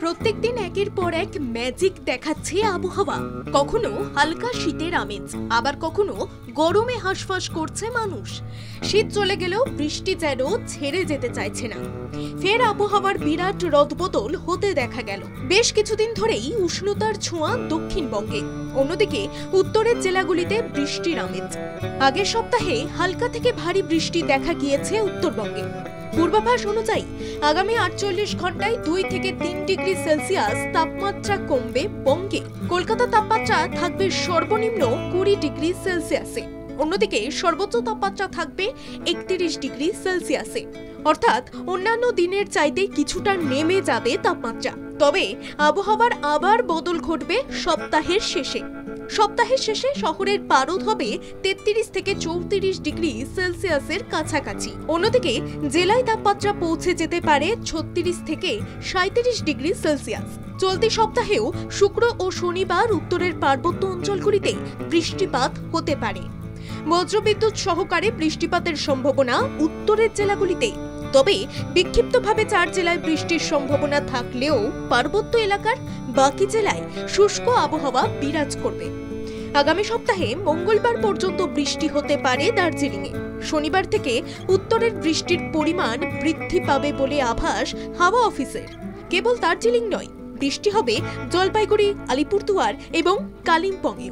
প্রত্যেকদিন একের পর এক ম্যাজিক দেখাচ্ছে আবহাওয়া। কখনো হালকা শীতের আমেজ, আবার কখনো গরমে হাঁসফাঁস করছে মানুষ। শীত চলে গেলেও বৃষ্টি যেন ছেড়ে যেতে চাইছে না। ফের আবহাওয়ার বিরাট রদবদল হতে দেখা গেল। বেশ কিছুদিন ধরেই উষ্ণতার ছোঁয়া দক্ষিণবঙ্গে, অন্যদিকে উত্তরের জেলাগুলিতে বৃষ্টির আমেজ। আগের সপ্তাহে হালকা থেকে ভারী বৃষ্টি দেখা গিয়েছে উত্তরবঙ্গে। পূর্বাভাস অনুযায়ী আগামী 48 ঘন্টায় 2 থেকে 3 ডিগ্রি সেলসিয়াস তাপমাত্রা কমবে বঙ্গে। কলকাতা তাপমাত্রা থাকবে সর্বনিম্ন 20 ডিগ্রি সেলসিয়াসে, অন্যদিকে সর্বোচ্চ তাপমাত্রা থাকবে 31 ডিগ্রি সেলসিয়াসে। অর্থাৎ অন্যান্য দিনের চাইতে কিছুটা নেমে যাবে তাপমাত্রা। তবে আবহাওয়ার আবার বদল ঘটবে সপ্তাহের শেষে। সপ্তাহের শেষে শহরের পারদ হবে 33 থেকে 34 ডিগ্রি সেলসিয়াসের কাছাকাছি। অন্যদিকে জেলায় তাপমাত্রা পৌঁছে যেতে পারে 36 থেকে 37 ডিগ্রি সেলসিয়াস। চলতি সপ্তাহেও শুক্র ও শনিবার উত্তরের পার্বত্য অঞ্চলগুলিতে বৃষ্টিপাত হতে পারে। বজ্রবিদ্যুৎ সহকারে বৃষ্টিপাতের সম্ভাবনা উত্তরের জেলাগুলিতে। তবে বিক্ষিপ্তভাবে 4 জেলায় বৃষ্টির সম্ভাবনা থাকলেও পার্বত্য এলাকার বাকি জেলায় শুষ্ক আবহাওয়া বিরাজ করবে। আগামী সপ্তাহে মঙ্গলবার পর্যন্ত বৃষ্টি হতে পারে দার্জিলিংয়ে। শনিবার থেকে উত্তরের বৃষ্টির পরিমাণ বৃদ্ধি পাবে বলে আভাস হাওয়া অফিসের। কেবল দার্জিলিং নয়, বৃষ্টি হবে জলপাইগুড়ি, আলিপুরদুয়ার এবং কালিম্পংয়ে।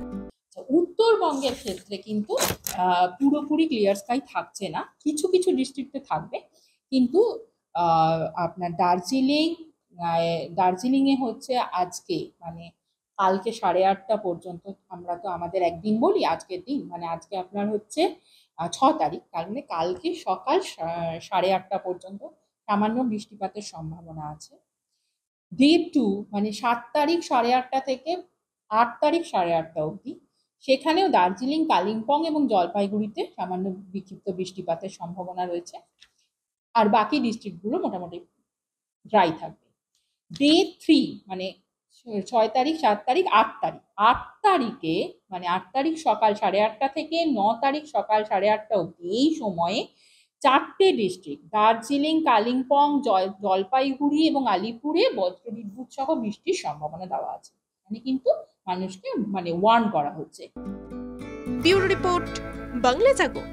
উত্তরবঙ্গের ক্ষেত্রে কিন্তু পুরোপুরি ক্লিয়ার স্কাই থাকছে না, কিছু কিছু ডিস্ট্রিক্টে থাকবে। কিন্তু আপনার দার্জিলিংয়ে হচ্ছে আজকে মানে কালকে 8:30 পর্যন্ত, আমরা তো আমাদের একদিন বলি, আজকের দিন মানে আজকে আপনার হচ্ছে 6 তারিখ, তার মানে কালকে সকাল 8:30 পর্যন্ত সামান্য বৃষ্টিপাতের সম্ভাবনা আছে। ডে 2 মানে 7 তারিখ 8:30 থেকে 8 তারিখ 8:30 অবধি, সেখানেও দার্জিলিং, কালিম্পং এবং জলপাইগুড়িতে সামান্য বিক্ষিপ্ত বৃষ্টিপাতের সম্ভাবনা রয়েছে। আর বাকি ডিস্ট্রিক্টগুলো মোটামুটি ড্রাই থাকবে। ডে 3 মানে 6 তারিখ, 7 তারিখ, 8 তারিখে মানে 8 তারিখ সকাল 8:30 থেকে 9 তারিখ সকাল 8:30 অবধি, এই সময়ে 4টে ডিস্ট্রিক্ট দার্জিলিং, কালিম্পং, জলপাইগুড়ি এবং আলিপুরে বজ্রবিদ্যুৎ সহ বৃষ্টির সম্ভাবনা দেওয়া আছে। মানে কিন্তু মানুষকে ওয়ার্ন করা হচ্ছে। ব্যুরো রিপোর্ট, বাংলা জাগো।